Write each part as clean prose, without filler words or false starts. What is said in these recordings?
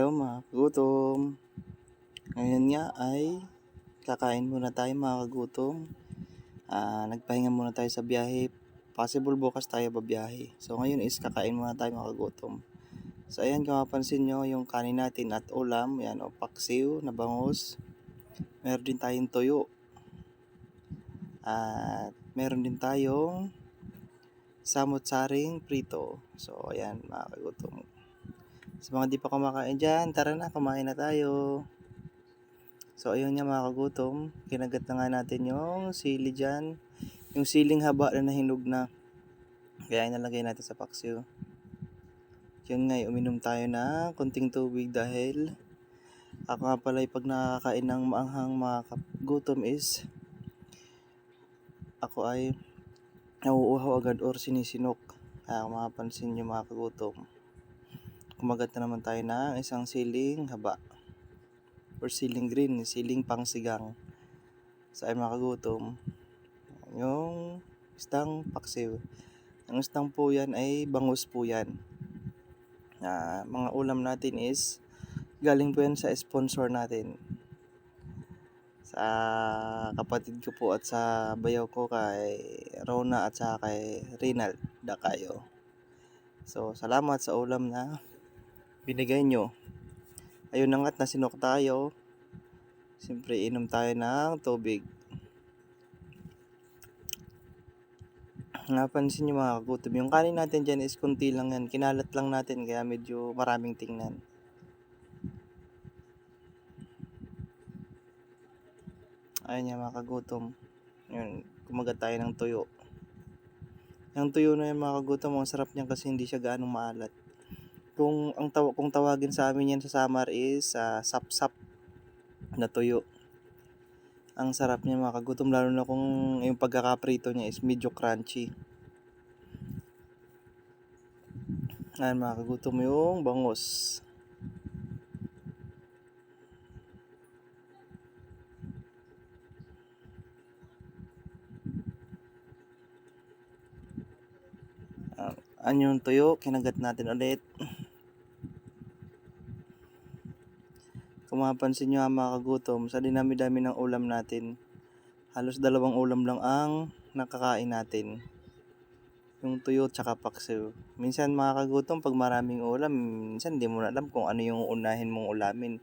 Hello mga kagutom. Ngayon nga ay kakain muna tayo mga kagutom. Nagpahinga muna tayo sa biyahe. Possible bukas tayo babiyahe. So ngayon is kakain muna tayo mga kagutom. So ayan, kung mapansin nyo yung kanin natin at ulam. Yan o, paksiw na bangus. Meron din tayong tuyo. At meron din tayong samot-saring prito. So ayan mga kagutom. Sa mga di pa kumakain dyan, tara na, kumain na tayo. So ayun nga mga kagutom, kinagat na nga natin yung sili dyan. Yung siling haba na nahinog na. Kaya inalagay natin sa paksiw. Yun nga, uminom tayo na konting tubig dahil ako nga pala pag nakakain ng maanghang mga kagutom is ako ay nauuhaw agad or sinisinok. Kaya kung makapansin nyo mga kagutom, kumagat na naman tayo ng isang siling haba or siling green, siling pangsigang. Sa mga kagutom, yung istang paksiw. Ang istang po yan ay bangus po yan. Mga ulam natin is galing po yan sa sponsor natin. Sa kapatid ko po at sa bayaw ko kay Rona at sa kay Rinald Dakayo. So salamat sa ulam na binigay nyo. Ayun na nga't nasinok tayo. Siyempre inom tayo ng tubig. Napansin nyo mga kagutom, yung kanin natin dyan is kunti lang yan. Kinalat lang natin kaya medyo maraming tingnan. Ayun yan mga kagutom. Yun, kumagat tayo ng tuyo. Yung tuyo na yan mga kagutom, ang sarap niyan kasi hindi siya gaanong maalat. Kung tawagin sa amin yan sa Samar is sap-sap na tuyo. Ang sarap niya mga kagutom, lalo na kung yung pagkakaprito niya is medyo crunchy. Ayan mga kagutom, yung bangus. Yung tuyo, kinagat natin ulit. Kung mapapansin nyo mga kagutom, sa dinami-dami ng ulam natin, halos 2 ulam lang ang nakakain natin. Yung tuyo tsaka paksiw. Minsan mga kagutom, pag maraming ulam, minsan hindi mo na alam kung ano yung unahin mong ulamin.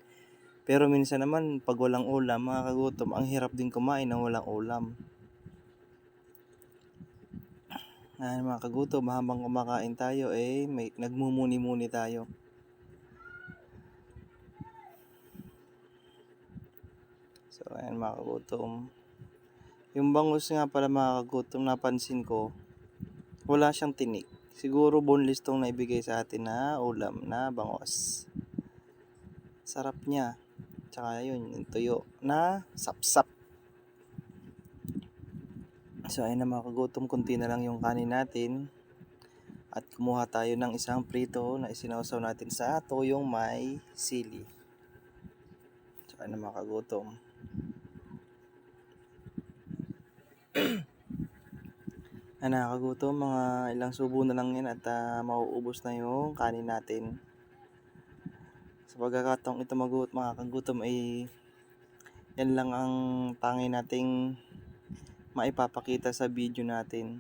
Pero minsan naman, pag walang ulam mga kagutom, ang hirap din kumain ng walang ulam. Mga kagutom, habang kumakain tayo nagmumuni-muni tayo. So ayan mga kagutom. Yung bangus nga pala mga kagutom, napansin ko, wala siyang tinik. Siguro boneless tong naibigay sa atin na ulam na bangus. Sarap niya. Tsaka yun, yung tuyo na sap-sap. So ayun na mga kagutom, kunti na lang yung kanin natin. At kumuha tayo ng isang prito na isinawsaw natin sa toyong may sili. So ayun na mga kagutom. Nakakagutom, mga ilang subo na lang yan at mauubos na yung kanin natin. Sa pagkakataong ito mga kagutom ay yan lang ang tanging nating maipapakita sa video natin.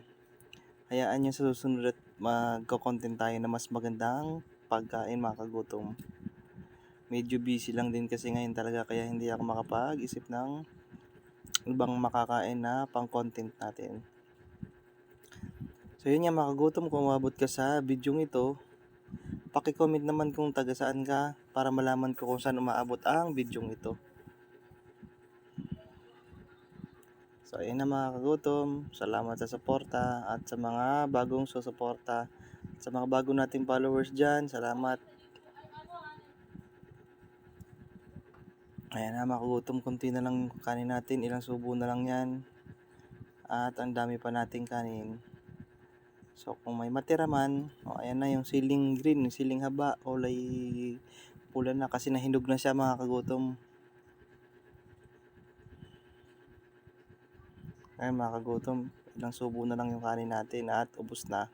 Hayaan nyo sa susunod at magko-content tayo na mas magandang pagkain mga kagutom. Medyo busy lang din kasi ngayon talaga kaya hindi ako makapag-isip ng ibang makakain na pang content natin. So yun nga mga kagutom, kung umabot ka sa video ito, paki-comment naman kung taga saan ka para malaman ko kung saan umaabot ang video ito. So ayun na mga kagutom, salamat sa suporta at sa mga bagong susuporta. Sa mga bago nating followers dyan, salamat. Ayan na mga kagutom, kunti na lang kanin natin, ilang subo na lang yan. At ang dami pa nating kanin. So kung may matira man, ayan na yung siling green, siling haba, kulay pula na kasi nahinog na siya mga kagutom. Ayan mga kagutom, ilang subo na lang yung kanin natin at ubos na.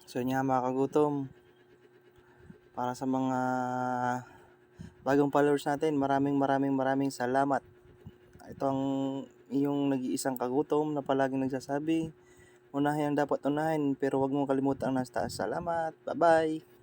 So yun nga mga kagutom, Para sa mga bagong followers natin, maraming salamat. Ito ang iyong nag-iisang kagutom na palaging nagsasabi, unahin ang dapat unahin pero huwag mong kalimutan ang nasa taas. Salamat, bye-bye.